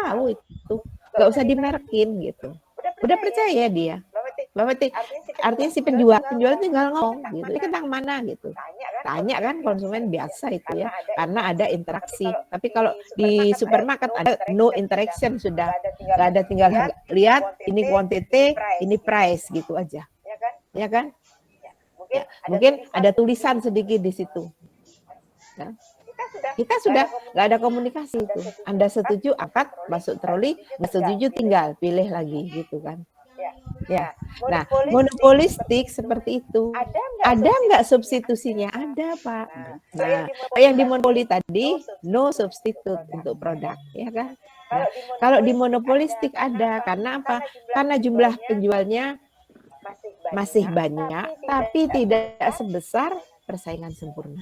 tahu itu, nggak usah dimerekin gitu. Udah percaya dia. Berarti artinya si penjual tinggal ngomong gitu, ini kentang mana gitu. Tanya kan konsumen biasa itu ya, karena ada interaksi. Tapi kalau di supermarket ada no interaction sudah, nggak ada, tinggal lihat ini quantity, ini price gitu aja, ya kan? Ya, mungkin ada tulisan sedikit di situ. Ya. Kita sudah nggak ada komunikasi itu. Anda setuju akad masuk troli, nggak setuju tinggal pilih lagi gitu kan. Ya, nah monopolistik seperti itu. Ada nggak substitusinya? Ada Pak. Nah, yang di monopoli tadi no substitute untuk produk, ya kan? Nah, kalau di monopolistik ada, karena apa? Karena jumlah penjualnya masih banyak, tapi tidak sebesar persaingan sempurna.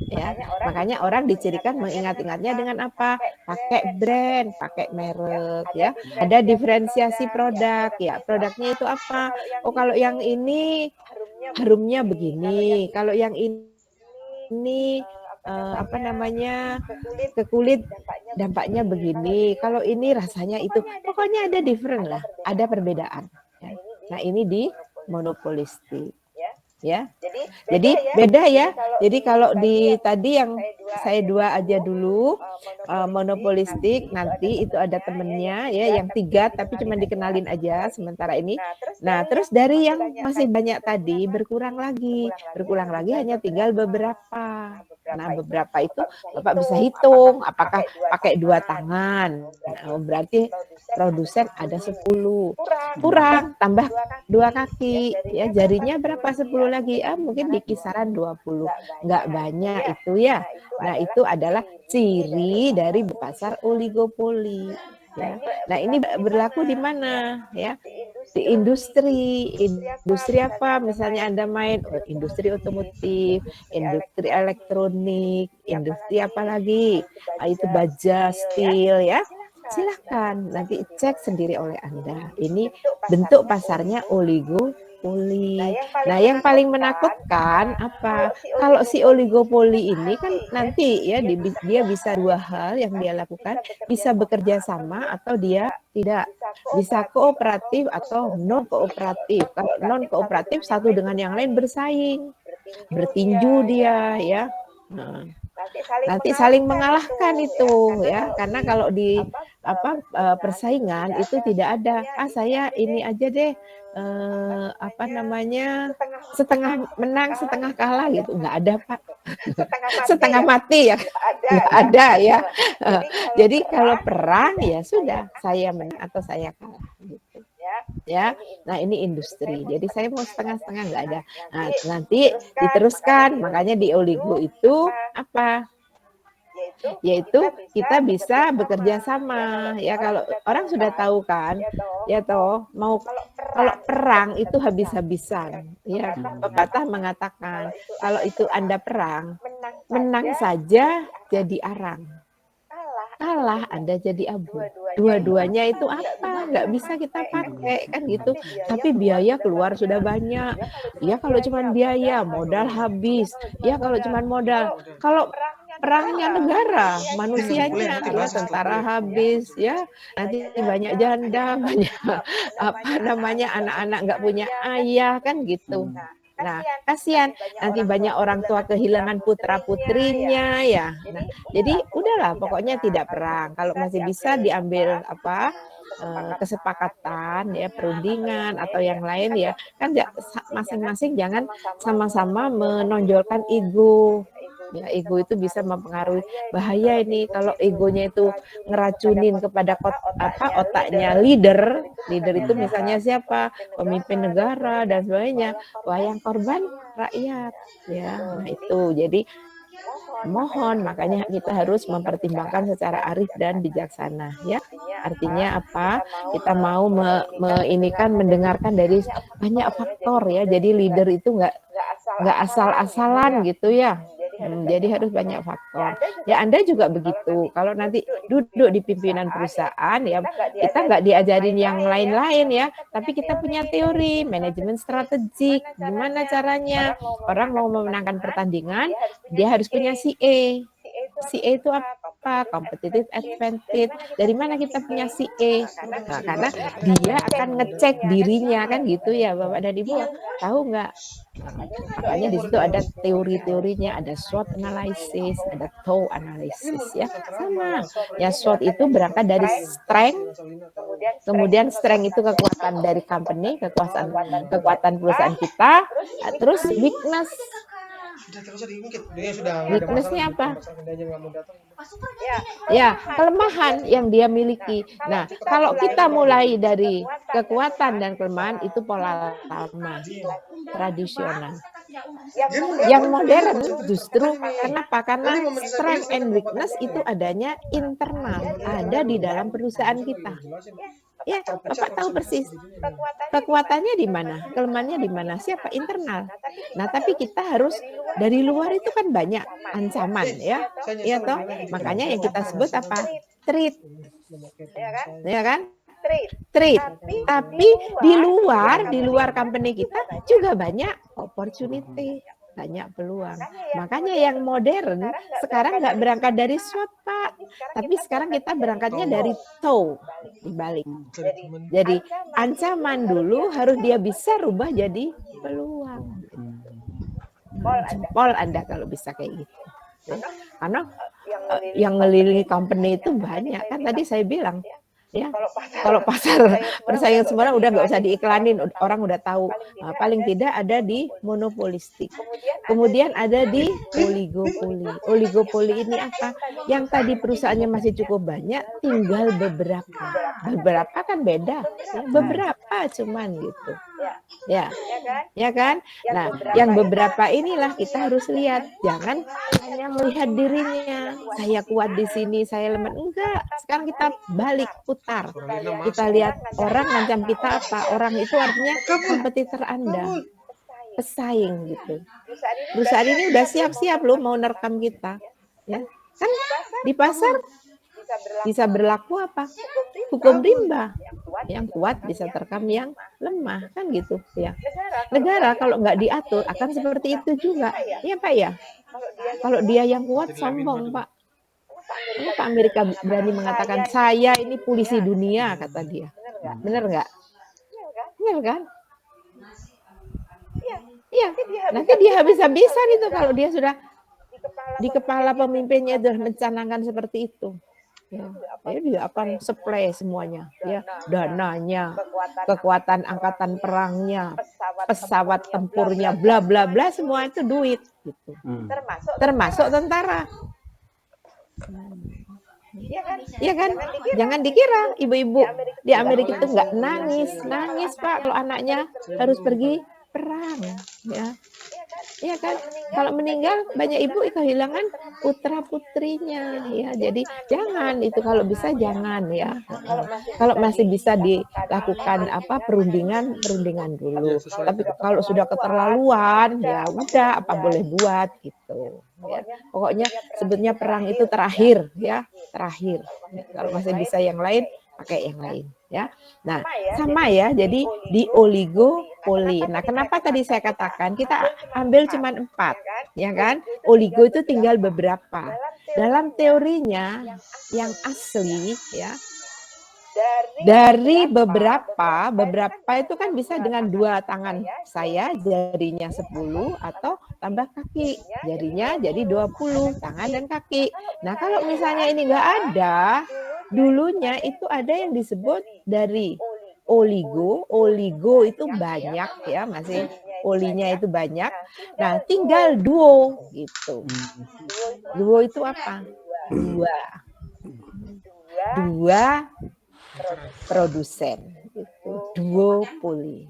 Ya, makanya orang dicirikan mengingat-ingatnya dengan apa? Pakai brand, pakai merek, ya. Ada diferensiasi produk, ya. Produknya itu apa? Oh, kalau yang ini harumnya begini, kalau yang ini apa namanya, ke kulit dampaknya begini, kalau ini rasanya itu. Pokoknya ada different lah, ada perbedaan. Ya. Nah, ini di monopolistik. Ya, jadi beda ya. Jadi kalau di tadi yang saya dua aja dulu monopolistik, nanti itu ada temennya ya yang tiga tapi cuma dikenalin aja sementara ini. Nah terus dari yang masih banyak tadi berkurang lagi hanya tinggal beberapa. Nah beberapa itu Bapak bisa hitung apakah pakai dua tangan. Nah, berarti produsen ada 10, kurang tambah 2 kaki ya, jarinya berapa 10 lagi, mungkin di kisaran 20, nggak banyak itu ya. Nah itu adalah ciri dari pasar oligopoli ya. Nah ini berlaku di mana ya? Di industri apa? Misalnya Anda main industri otomotif, industri elektronik, industri apa lagi? Itu baja, steel ya. Silahkan nanti cek sendiri oleh Anda. Ini bentuk pasarnya oligopoli. Nah, yang paling menakutkan apa? Kalau si oligopoli ini kan nanti ya dia bisa dua hal yang dia lakukan, bisa bekerja sama atau dia tidak, bisa kooperatif atau non kooperatif. Kalau non kooperatif satu dengan yang lain bersaing, bertinju dia ya. Nah, nanti saling mengalahkan itu ya, karena kalau di persaingan itu tidak ada saya ini aja deh apa namanya setengah menang setengah kalah gitu, nggak ada Pak. Setengah mati ya nggak ada ya. Jadi kalau perang ya sudah saya menang atau saya kalah gitu ya. Nah ini industri, jadi saya mau setengah-setengah nggak ada. Nah nanti diteruskan, makanya di oligo itu apa? Yaitu kita bisa bekerja sama ya. Kalau orang sudah tahu kan ya toh, mau kalau perang itu habis-habisan ya. Pepatah mengatakan kalau itu Anda perang, menang saja jadi arang, kalah Anda jadi abu. Dua-duanya itu apa? Nggak bisa kita pakai kan gitu. Tapi biaya keluar sudah banyak. Ya kalau cuma biaya, modal habis. Ya kalau cuma modal. Kalau perangnya negara, manusianya ya tentara habis ya. Nanti banyak janda, banyak apa namanya anak-anak nggak punya ayah kan gitu. Nah, kasihan nanti banyak orang tua kehilangan putra-putrinya ya. Nah, jadi udahlah pokoknya tidak perang. Kalau masih bisa diambil kesepakatan ya, perundingan atau yang lain ya. Kan masing-masing jangan sama-sama menonjolkan ego. Ya, ego itu bisa mempengaruhi, bahaya ini kalau egonya itu ngeracunin kepada otaknya leader itu misalnya siapa, pemimpin negara dan sebagainya. Wah, yang korban rakyat ya. Nah itu jadi mohon, makanya kita harus mempertimbangkan secara arif dan bijaksana ya. Artinya apa? Kita mau mendengarkan dari banyak faktor ya. Jadi leader itu nggak asal-asalan gitu ya. Jadi harus banyak faktor. Ya Anda juga begitu. Kalau nanti duduk di pimpinan perusahaan ya, kita nggak diajarin yang lain-lain ya, tapi kita punya teori manajemen strategik. Gimana caranya? Orang mau memenangkan pertandingan, dia harus punya CA. CA itu apa? apa? Competitive advantage. Dari mana kita punya si E? Nah, karena dia akan ngecek dirinya kan gitu ya Bapak dan Ibu. Tahu nggak? Makanya di situ ada teori-teorinya, ada SWOT analysis, ada TOW analysis ya. Sama. Ya SWOT itu berangkat dari strength, kemudian strength itu kekuatan dari company, kekuatan perusahaan kita, terus weakness. Weakness-nya apa? Ya, kelemahan yang dia miliki. Nah, kalau kita mulai dari kekuatan dan kelemahan itu pola lama, tradisional. Yang modern justru kenapa? Karena strength and weakness itu adanya internal, ada di dalam perusahaan kita. Ya, Bapak tahu persis. Kekuatannya di mana? Kelemahannya di mana? Siapa? Internal. Nah, tapi kita harus dari luar itu kan banyak ancaman ya. Iya toh? Makanya yang kita sebut apa? Threat. Ya kan? Threat. Tapi di luar company kita juga banyak opportunity, banyak peluang. Makanya yang modern sekarang nggak berangkat dari SWOT, Pak. Tapi sekarang kita berangkatnya dari TOW, dibalik. Jadi ancaman dulu harus dia bisa rubah jadi peluang. Jempol Anda kalau bisa kayak gitu. Karena yang ngelilingi company itu banyak. Kan tadi saya bilang, ya kalau pasar persaingan semua udah nggak usah diiklanin, orang udah tahu. Nah, paling tidak ada di monopolistik, kemudian ada di oligopoli. Oligopoli ini apa? Yang tadi perusahaannya masih cukup banyak, tinggal beberapa kan beda ya, beberapa cuman gitu ya kan. Nah, yang beberapa inilah kita harus lihat, jangan hanya melihat dirinya, saya kuat di sini, saya lemah, enggak. Sekarang kita balik putar, kita lihat orang ngancam kita apa. Orang itu artinya kompetitor Anda, pesaing gitu. Perusahaan ini udah siap-siap loh mau nerekam kita ya kan. Di pasar bisa berlaku apa? Hukum rimba. Yang kuat bisa terkam yang lemah kan gitu ya. Negara kalau nggak diatur akan seperti itu juga. Iya Pak ya. Kalau dia yang kuat sombong Pak. Kenapa Amerika berani mengatakan saya ini polisi dunia kata dia. Benar nggak? Benar kan? Iya. Nanti dia habis-habisan itu kalau dia sudah di kepala pemimpinnya sudah mencanangkan seperti itu. Ya, dia akan supply semuanya, ya, dananya, kekuatan angkatan perangnya, pesawat tempurnya, bla bla bla, semua itu duit, gitu. Termasuk tentara. Iya kan? Jangan dikira ibu-ibu di Amerika itu nggak nangis Pak kalau anaknya harus pergi perang, ya. Iya kan? Kalau meninggal banyak ibu kehilangan putra putrinya ya. Jadi jangan itu, kalau bisa jangan ya. Kalau masih bisa dilakukan apa perundingan dulu. Tapi kalau sudah keterlaluan ya udah apa boleh buat gitu. Ya. Pokoknya sebetulnya perang itu terakhir ya, terakhir. Kalau masih bisa yang lain pakai yang lain ya. Nah, sama ya. Jadi di oligopoli. Nah, kenapa tadi saya katakan kita ambil cuma 4, ya kan? Oligo itu tinggal beberapa. Dalam teorinya yang asli ya, dari beberapa itu kan bisa dengan 2 tangan saya, jarinya 10 atau tambah kaki, jarinya jadi 20, tangan dan kaki. Nah, kalau misalnya ini enggak ada, dulunya itu ada yang disebut dari oligo itu banyak ya, masih olinya itu banyak. Nah, tinggal duo gitu. Duo itu apa? Dua produsen itu duopoli.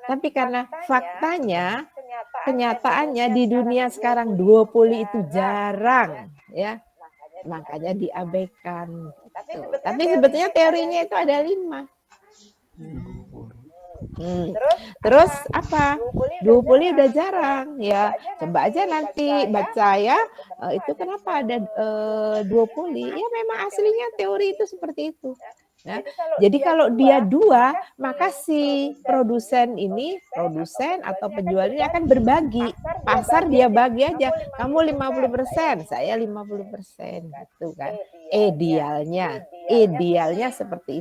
Tapi karena faktanya, kenyataannya di dunia sekarang duopoli itu jarang ya, makanya diabaikan. Tapi sebetulnya teorinya itu ada 5. Terus apa? Duopoli udah jarang ya. Coba aja nanti baca ya. Itu kenapa ada duopoli? Ya memang aslinya teori itu seperti itu. Ya. Jadi kalau dia 2, maka si produsen atau penjual ini akan berbagi. Pasar dia bagi aja, kamu 50%, saya 50%, gitu kan. Idealnya seperti itu.